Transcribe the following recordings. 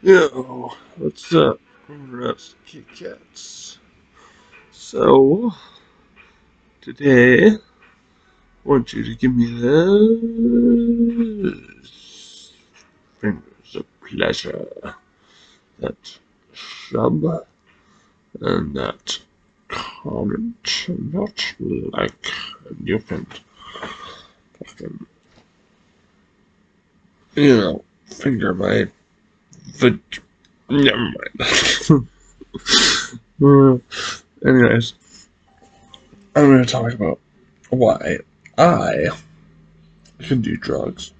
Yo, what's up, Rusty Cats? So, today, I want you to give me those fingers of pleasure, that sub, and that comment, and that like, and you can fucking, finger my never mind. Anyways, I'm going to talk about why I can do drugs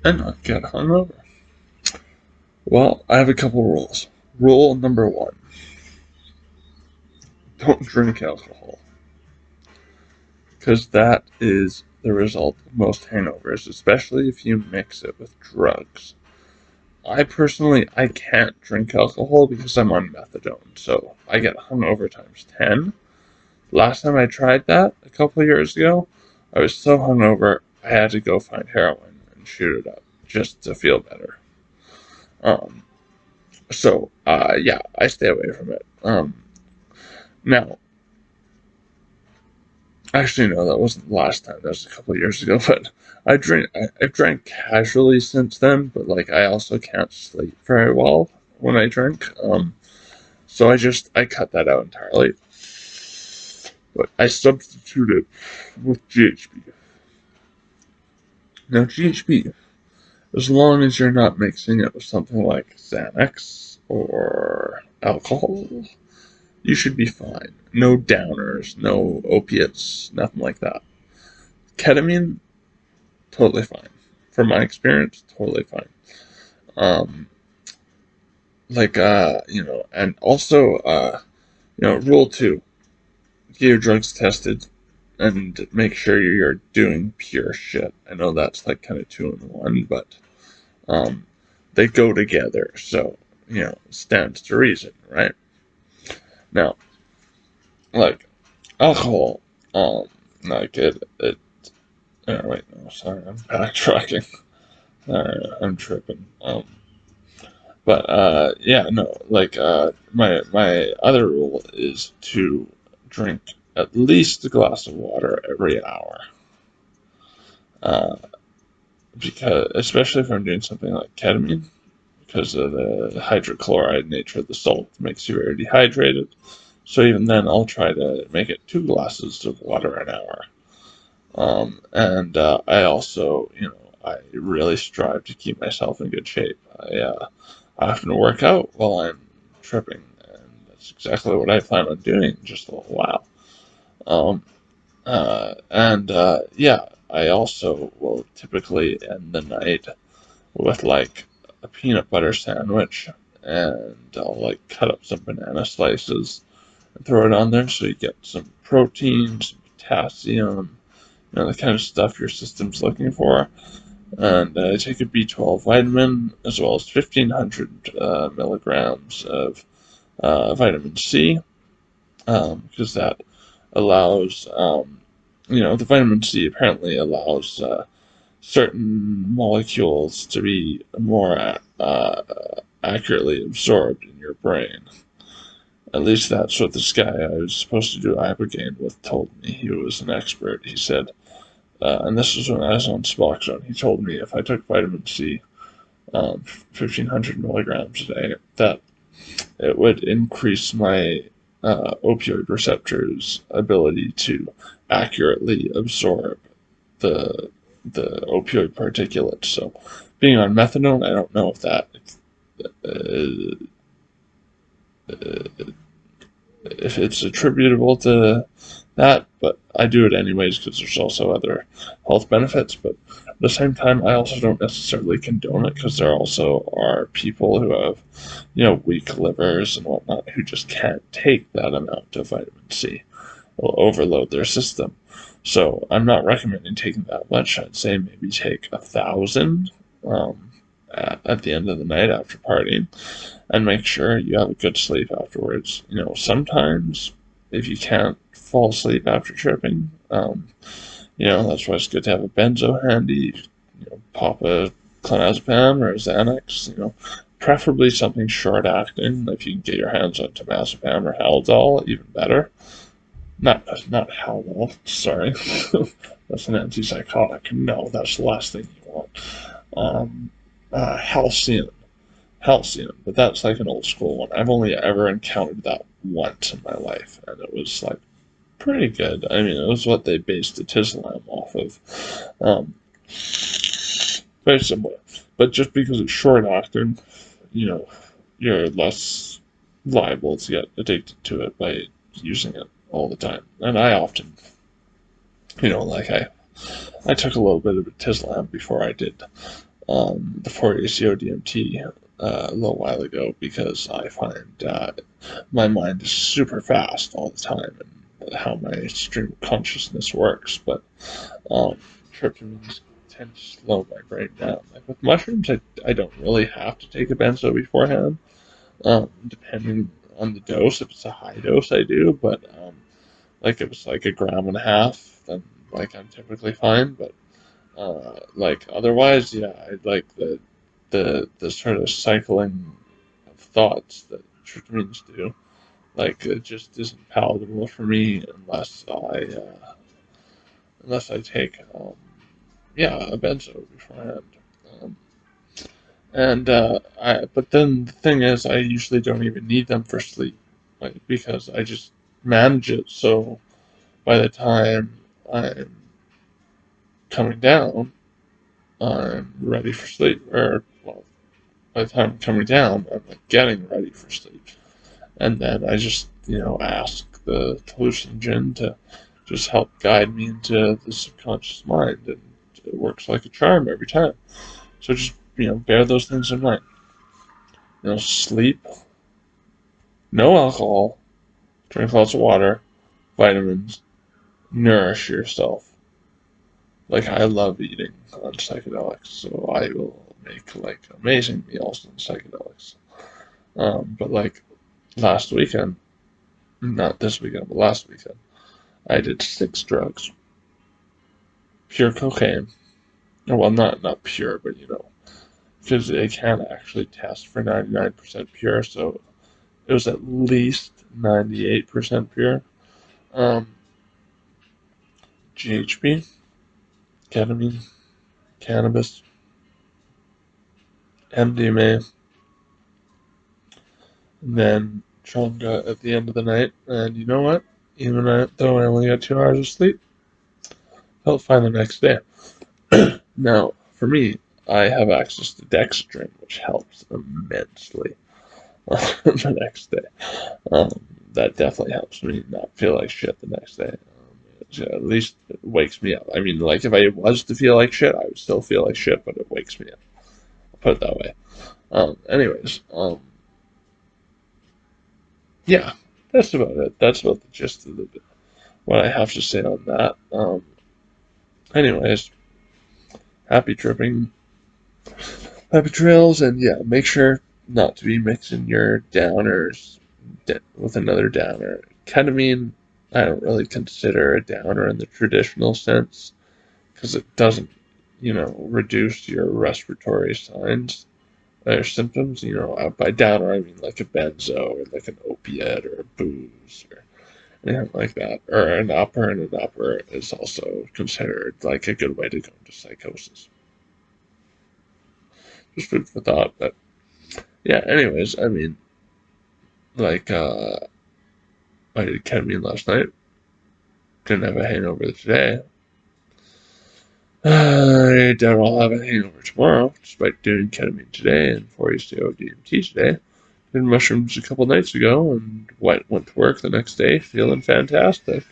and not get hungover. Well, I have a couple rules. Rule number one: don't drink alcohol, because that is the result of most hangovers, especially if you mix it with drugs. I can't drink alcohol because I'm on methadone, so I get hungover times 10. Last time I tried that, a couple of years ago, I was so hungover, I had to go find heroin and shoot it up just to feel better. Um, yeah, I stay away from it. Now, actually, no, that wasn't the last time. That was a couple of years ago. But I've drank casually since then. But like, I also can't sleep very well when I drink. So I cut that out entirely. But I substituted with GHB. Now, GHB, as long as you're not mixing it with something like Xanax or alcohol, you should be fine. No downers, no opiates, nothing like that. Ketamine, totally fine. From my experience, totally fine. Um, and also, rule two: get your drugs tested and make sure you're doing pure shit. I know that's like kind of two in one, but um, they go together, so stands to reason, right? Now, like alcohol, like it. Oh, wait, no, sorry, I'm backtracking. I'm tripping. Yeah, no, like my other rule is to drink at least a glass of water every hour. Uh, because especially if I'm doing something like ketamine, because of the hydrochloride nature of the salt makes you very dehydrated. So even then, I'll try to make it 2 glasses of water an hour. I also, I really strive to keep myself in good shape. I often work out while I'm tripping, and that's exactly what I plan on doing in just a little while. Um, yeah, I also will typically end the night with like a peanut butter sandwich, and I'll like cut up some banana slices and throw it on there so you get some protein, some potassium, the kind of stuff your system's looking for. And I take a B12 vitamin as well as 1,500 milligrams of vitamin C, because that allows, the vitamin C apparently allows certain molecules to be more accurately absorbed in your brain. At least that's what this guy I was supposed to do ibogaine with told me. He was an expert. He said, and this was when I was on Suboxone. He told me if I took vitamin C, 1,500 milligrams a day, that it would increase my opioid receptors' ability to accurately absorb the opioid particulates. So, being on methadone, I don't know if that uh, if it's attributable to that, but I do it anyways because there's also other health benefits. But at the same time, I also don't necessarily condone it because there also are people who have, weak livers and whatnot who just can't take that amount of vitamin C. Will overload their system. So I'm not recommending taking that much. I'd say maybe take 1,000 um, at the end of the night after partying, and make sure you have a good sleep afterwards. Sometimes if you can't fall asleep after tripping, that's why it's good to have a benzo handy. Pop a clonazepam or a Xanax. preferably something short-acting. If you can get your hands on temazepam or Haldol, even better. Not Haldol, sorry. That's an antipsychotic. No, that's the last thing you want. Um, Halcyon. Halcyon, but that's like an old school one. I've only ever encountered that once in my life, and it was like pretty good. I mean, it was what they based the Tislam off of. Um, Very similar. But just because it's short acting, you know, you're less liable to get addicted to it by using it all the time. And I often, like I took a little bit of a Tislam before I did the 4-ACO DMT a little while ago because I find my mind is super fast all the time and how my stream of consciousness works. But tryptamines tend to slow my brain down. Like with mushrooms, I don't really have to take a benzo beforehand, depending on the dose. If it's a high dose, I do, but like if it's like a gram and a half, then like I'm typically fine. But like otherwise, yeah, I like the sort of cycling of thoughts that tryptamines do. Like it just isn't palatable for me unless I take a benzo beforehand. Um, but then the thing is, I usually don't even need them for sleep, like, because I just manage it. So by the time I'm coming down, I'm ready for sleep. Or well, by the time I'm coming down, I'm like getting ready for sleep. And then I just ask the hallucinogen to just help guide me into the subconscious mind, and it works like a charm every time. So just bear those things in mind. Sleep, no alcohol, drink lots of water, vitamins, nourish yourself. Like I love eating on psychedelics, so I will make like amazing meals on psychedelics. But like last weekend, not this weekend, but last weekend, I did 6 drugs, pure cocaine. Well, not pure, but because they can actually test for 99% pure, so it was at least 98% pure. Um, GHB, ketamine, cannabis, MDMA, and then Chonga at the end of the night. And you know what? Even though I only got 2 hours of sleep, felt fine the next day. Now, for me, I have access to dexedrine, which helps immensely the next day. Um, that definitely helps me not feel like shit the next day. At least it wakes me up. I mean, like if I was to feel like shit, I would still feel like shit, but it wakes me up. I'll put it that way. Anyways, yeah, that's about it. That's about the gist of what I have to say on that. Anyways, happy tripping, happy trails, and yeah, make sure not to be mixing your downers with another downer. Ketamine, I don't really consider a downer in the traditional sense because it doesn't, reduce your respiratory signs or symptoms. By downer I mean like a benzo or like an opiate or a booze or anything like that. Or an upper, and an upper is also considered like a good way to go into psychosis. Just food for thought, but yeah. Anyways, I mean, like I did ketamine last night. Didn't have a hangover today. I doubt I'll have a hangover tomorrow, despite doing ketamine today and 4-HTO DMT today. Did mushrooms a couple nights ago and went to work the next day feeling fantastic.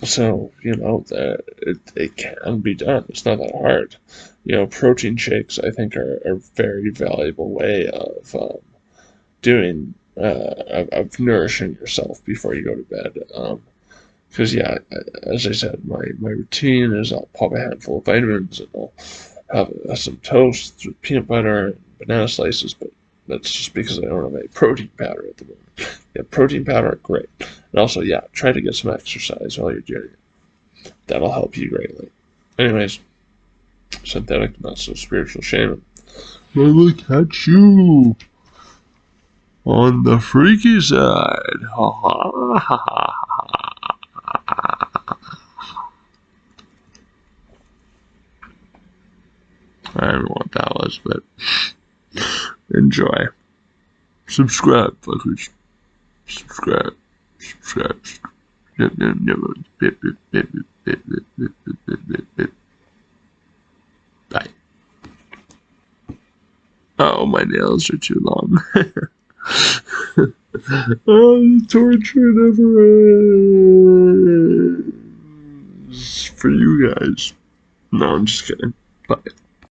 So, it can be done. It's not that hard. Protein shakes, I think, are a very valuable way of doing, of nourishing yourself before you go to bed. Because, yeah, as I said, my routine is I'll pop a handful of vitamins and I'll have some toast with peanut butter and banana slices, but that's just because I don't have any protein powder at the moment. Yeah, protein powder, great. And also, yeah, try to get some exercise while you're doing it. That'll help you greatly. Anyways, synthetic, not so spiritual shaming. I will catch you on the freaky side. Ha ha ha ha. I don't know what that was, but enjoy. Subscribe, fuckers. Subscribe. Subscribe. Bye. Oh, my nails are too long. Oh, the torture never ends. For you guys. No, I'm just kidding. Bye.